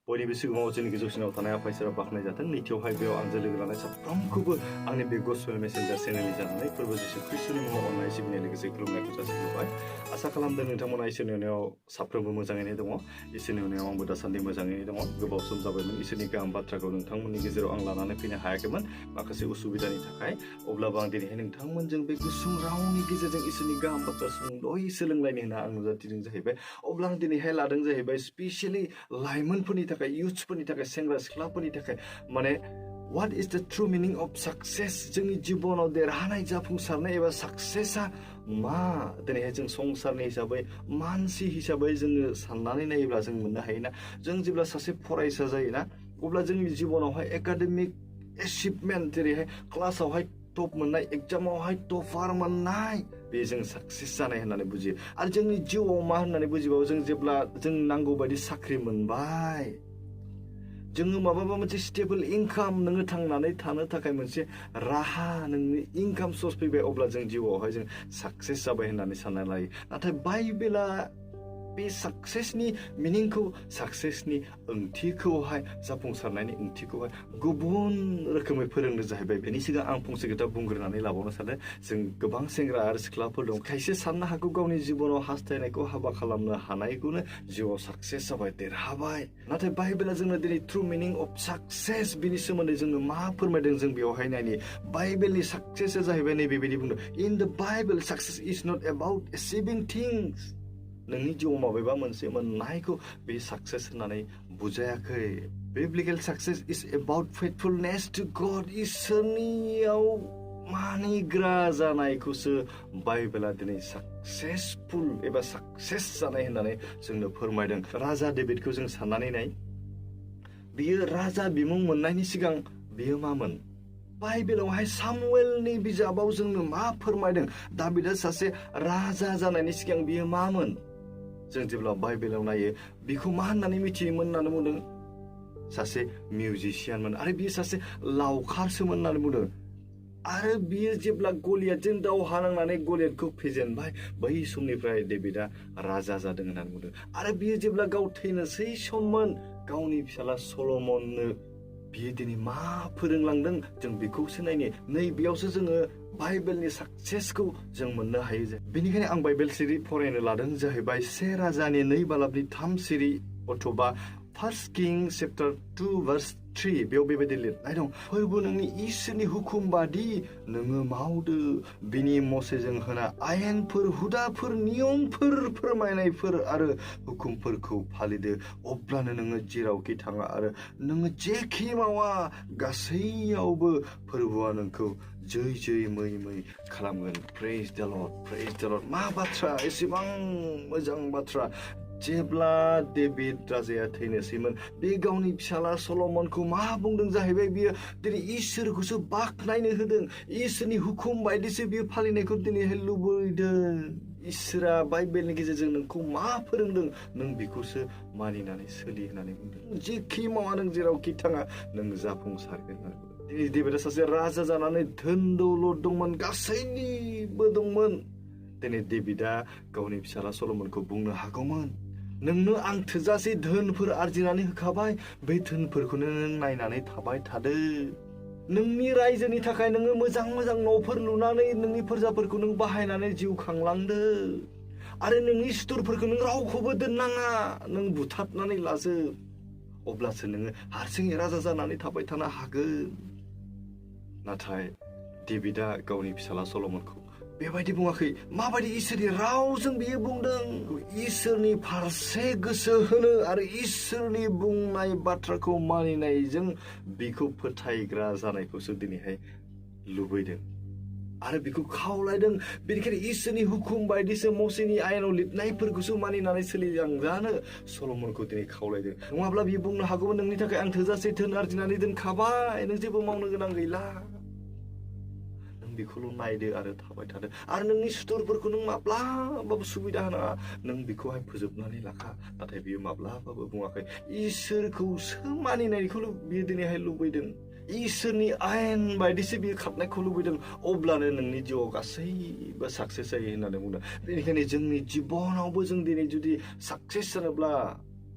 बयनिबो सिगाङाव जोंनि गोजौसिनाव थानाय आफा इसोरा बाख्नाय जाथों। नैथियावहाय बेयाव आंजों लोगो लानाय साफ्रोमखौबो आंनि बे गसपेल मेसेन्जार चेनेलनि जानानै फोरबो जिसु ख्रिस्टनि मुङाव अननाय सिबिनाय लोगोसे खुलुमनायखौ जासिहरबाय। आसा खालामदों नोंथांमोना इसोरनि अननायाव साफ्रोमबो मोजाङैनो दङ। इसोरनि अननायाव आंबो दासान्दि मोजाङैनो दङ। गोबाव सम जाबायमोन इसोरनि गाहाम बाथ्राखौ नोंथांमोननि गेजेराव आं लानानै फैनो हायाखैमोन माखासे उसुबिदानि थाखाय। अब्लाबो आं दिनैहाय नोंथांमोनजों बे गुसुं रावनि गेजेरजों इसोरनि गाहाम बाथ्रा सुंद'यै सोलोंलायनो होनना आं नुजाथिदों जाहैबाय। अब्ला आं दिनैहाय लादों जाहैबाय स्पेसियेलि लाइमोनफोरनि थाखाय, इयुथ्सफोरनि थाखाय, सेंग्रा सिख्लाफोरनि थाखाय माने what is the true meaning of success? जोंनि जिबनाव देरहानाय जाफुंसारनाय एबा साक्सेसआ मा? दिनैहाय जों संसारनि हिसाबै मानसि हिसाबै जोङो साननानै नायोब्ला जों मोननो हायोना, जों जेब्ला सासे फरायसा जायोना अब्ला जोंनि जिबनावहाय एकाडेमिक एचिभमेन्ट जेरैहाय क्लासावहाय टप मोननाय, एग्जामावहाय टपार मोननाय, बे जों साक्सेस जानाय होननानै बुजियो। आरो जोंनि जिउआव मा होननानै बुजिबावो, जों जेब्ला जों नांगौ बायदि साख्रि मोनबाय, जोङो माबा मोनसे स्टेबल इनकाम, नोङो थांनानै थानो थाखाय मोनसे राहा, नोंनि इनकाम सर्स फैबाय, अब्ला जों जिउआवहाय जों साक्सेस जाबाय होननानै सानना लायो। नाथाय बाइबेला बे साक्सेसनि मिनिंखौ, साक्सेसनि ओंथिखौहाय, जाफुंसारनायनि ओंथिखौहाय गुबुन रोखोमै फोरोंनो जाहैबाय। बेनि सिगां आं फंसे खोथा बुंग्रोनानै लाबावनो सानदों। जों गोबां सेंग्रा आरो सिख्लाफोर दं, खायसे साननो हागौ गावनि जिबनाव हास्थायनायखौ हाबा खालामनो हानायखौनो जिउआव साक्सेस जाबाय, देरहाबाय। नाथाय बाइबेला जोंनो दिनै ट्रु मिनिं अफ साक्सेस बिनि सोमोन्दै जोंनो मा फोरमायदों जों बेवहाय नायनि। बाइबेलनि साक्सेसआ जाहैबाय नैबेबायदि बुंदों, in the Bible success is not about achieving things. नोंनि जिउआव माबेबा मोनसे मोननायखौ बे साक्सेस होननानै बुजायाखै। Biblical success is about faithfulness to God. इसोरनियाव मानिग्रा जानायखौसो बाइबेला दिनै साक्सेसफुल एबा साक्सेस जानाय होननानै जोंनो फोरमायदों। राजा डेभिडखौ जों साननानै नाय, बियो राजा बिमुं मोननायनि सिगां बियो मामोन? बाइबेलावहाय सामुएलनि बिजाबाव जोंनो मा फोरमायदों? दाबिदा सासे राजा जानायनि सिगां बियो मामोन? जों जेब्ला बाइबेलाव नायो, बिखौ मा होननानै मिथियोमोन होननानै बुंदों? सासे मिउजिशियानमोन, आरो बियो सासे लावखारसोमोन होननानै बुंदों। आरो बियो जेब्ला गलियातजों दावहा नांनानै गलियातखौ फेजेनबाय, बै समनिफ्राय डेभिडआ राजा जादों होननानै बुंदों। आरो बियो जेब्ला गाव थैनोसै सममोन, गावनि फिसाला सल'मननो बियो दिनै मा फोरोंलांदों जों बेखौसो नायनि। नैबेयावसो जोङो बाइबेलनि साक्सेसखौ जों मोननो हायो। बेनिखायनो आं बाइबेल सिरि फरायनो लादों जाहैबाय 1 राजानि 2 बालाबनि 3 सिरि अथबा 1 किं चेप्टार 2 भार्स 3। बेयाव बेबायदि लिरनाय दं, फोरबो नोंनि इसोरनि हुकुम बादि नोङो मावदो, बिनि मसेजों होना आयेनफोर, हुदाफोर, नियमफोर, फोरमायनायफोर आरो हुकुमफोरखौ फालिदो। अब्लानो नोङो जेरावखि थाङा आरो नोङो जेखि मावा, गासैयावबो फोरबोआ नोंखौ जै जै मै मै खालामगोन। प्रेज द लर्ड, प्रेज द लर्ड। मा बाथ्रा, एसेबां मोजां बाथ्रा। जेब्ला डेभिड राजाया थैनोसैमोन, बे गावनि फिसाला सल'मनखौ मा बुंदों जाहैबाय, बियो दिनै इसोरखौसो बाख्नायनो होदों। इसोरनि हुकुम बायदिसो बियो फालिनायखौ दिनैहाय लुबैदों। इसोरा बाइबेलनि गेजेरजों नोंखौ मा फोरोंदों, नों बेखौसो मानिनानै सोलि होननानै बुंदों। जेखि मावा, नों जेरावखि थाङा, नों जाफुंसारगोन होननानै बुंदों। दिनै डेभिडआ सासे राजा जानानै धोन दौलत दंमोन, गासैनिबो दंमोन। दिनै डेभिडआ गावनि फिसाला सल'मनखौ बुंनो हागौमोन, नोंनो आं थोजासे धोनफोर आरजिनानै होखाबाय, बे धोनफोरखौनो नों नायनानै थाबाय थादो। नोंनि रायजोनि थाखाय नोङो मोजां मोजां न'फोर लुनानै नोंनि फोरजाफोरखौ नों बाहायनानै जिउ खांलांदो। आरो नोंनि सुथुरफोरखौ नों रावखौबो दोननाङा, नों बुथारनानै लाजोब। अब्लासो नोङो हारसिङै राजा जानानै थाबाय थानो हागोन। नाथाय डेभिडआ गावनि फिसाला सल'मनखौ बेबायदि बुङाखै। माबायदि इसोरनि रावजों बियो बुंदों? इसोरनि फारसे गोसो होनो आरो इसोरनि बुंनाय बाथ्राखौ मानिनायजों बिखौ फोथायग्रा जानायखौसो दिनैहाय लुबैदों आरो बिखौ खावलायदों। बेनिखायनो इसोरनि हुकुम बायदिसो मसेनि आयेनाव लिरनायफोरखौसो मानिनानै सोलिलांजानो सल'मनखौ दिनै खावलायदों। नङाब्ला बियो बुंनो हागौमोन, नोंनि थाखाय आं थोजासे धोन आरजिनानै दोनखाबाय, नों जेबो मावनो गोनां गैला, बेखौल' नायदो आरो थाबाय थादो। आरो नोंनि सुथुरफोरखौ नों माब्लाबाबो सुबिदा होनाङा, नों बेखौहाय फोजोबनानै लाखा। नाथाय बियो माब्लाबाबो बुङाखै। इसोरखौसो मानिनायखौल' बियो दिनैहाय लुबैदों। इसोरनि आयेन बायदिसो बियो खारनायखौ लुबैदों। अब्लानो नोंनि जिउआव गासैबो साक्सेस जायो होननानै बुंदों। बेनिखायनो जोंनि जिबनावबो जों दिनै जुदि साक्सेस जानोब्ला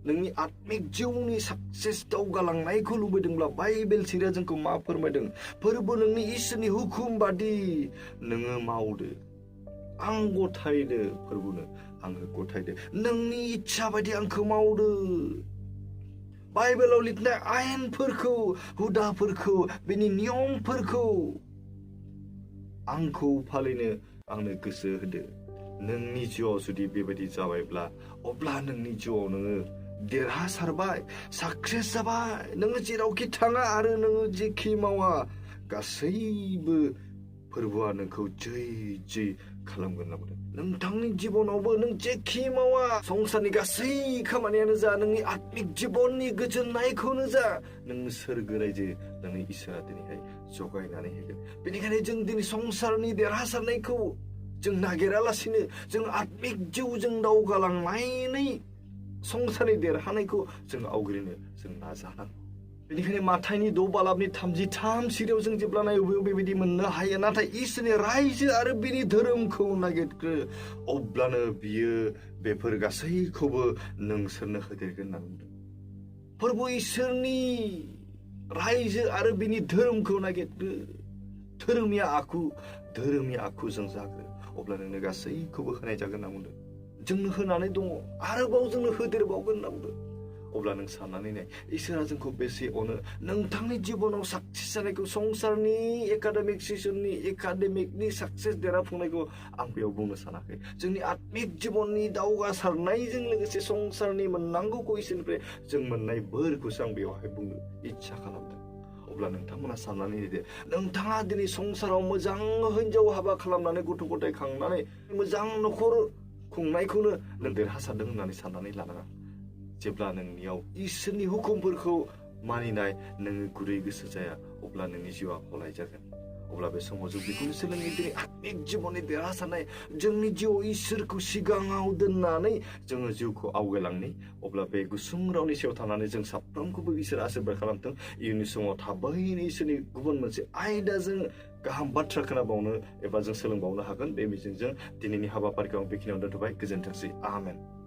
नोंनि आत्मिक जिउनि साक्सेस दावगालांनायखौ लुबैदोंब्ला बाइबेल सिरिया जोंखौ मा फोरमायदों फोरबो नोंनि इसोरनि हुकुम बादि नोङो मावदो आं गथायदो फोरबोनो आङो गथायदो नोंनि इच्छा बायदि आंखौ मावदो बाइबेलाव लिरनाय आयेनफोरखौ हुदाफोरखौ बेनि नियमफोरखौ आंखौ फालिनो आंनो गोसो होदो नोंनि जिउआव जुदि बेबायदि जाबायब्ला अब्ला नोंनि जिउआव नोङो देरहासारबाय साक्सेस जाबाय नोङो जेरावखि थाङा आरो नोङो जेखि मावा गासैबो फोरबोआ नोंखौ जै जै खालामगोन होनना बुंदों नोंथांनि जिबनावबो नों जेखि मावा संसारनि गासै खामानियानो जा नोंनि आत्मिक जिबननि गोजोननायखौनो जा नोंनो सोरगो रायजो नोंनि इसोरा दिनैहाय जगायनानै होगोन बेनिखायनो जों दिनै संसारनि देरहासारनायखौ जों नागिरालासिनो जों आत्मिक जिउजों दावगालांनानै संसारनि देरहानायखौ जों आवग्रिनो जों नाजानांगौ बेनिखायनो माथाइनि 6 बालाबनि 33 सिरियाव जों जेब्ला नायो बेबायदि मोननो हायो नाथाय इसोरनि रायजो आरो बिनि धोरोमखौ नागिरग्रो अब्लानो बियो बेफोर गासैखौबो नोंसोरनो होदेरगोन होनना बुंदों फोरबो इसोरनि रायजो आरो बिनि धोरोमखौ नागिरग्रो धोरोमनि आखुजों जाग्रो अब्ला नोंनो गासैखौबो होनाय जागोन होनना बुंदों जोंनो होनानै दङ आरोबाव जोंनो होदेरबावगोन होनना बुंदों अब्ला नों साननानै नाय इसोरा जोंखौ बेसे अनो नोंथांनि जिबनाव साक्सेस जानायखौ संसारनि एकाडेमिकनि साक्सेस देरहाफुंनायखौ आं बेयाव बुंनो सानाखै जोंनि आत्मिक जिबननि दावगासारनायजों लोगोसे संसारनि मोननांगौखौ इसोरनिफ्राय जों मोननाय बोरखौसो आं बेवहाय बुंनो इच्छा खालामदों अब्ला नोंथांमोना साननानै नायदो नोंथाङा दिनै संसाराव मोजां हिनजाव हाबा खालामनानै गथ' गथाय खांनानै मोजां न'खर खुंनायखौनो नों देरहासारदों होननानै साननानै लानाङा जेब्ला नोंनियाव इसोरनि हुकुमफोरखौ मानिनाय नोङो गुरै गोसो जाया अब्ला नोंनि जिउआ गलाय जागोन अब्ला बे समाव जों बेखौनो सोलोङो दिनै आत्मिक जिबननि देरहासारनाय जोंनि जिउआव इसोरखौ सिगाङाव दोननानै जोङो जिउखौ आवगायलांनि अब्ला बे गुसुं रावनि सायाव थानानै जों साफ्रोमखौबो इसोर आशीर्बाद खालामथों इयुननि समाव थाबैनो इसोरनि गुबुन मोनसे आयदाजों गाहाम बाथ्रा खोनाबावनो एबा जों सोलोंबावनो हागोन बे मिजिंजों दिनैनि हाबाफारिखौ आं बेखिनियाव दोनथ'बाय गोजोनथोंसै आमेन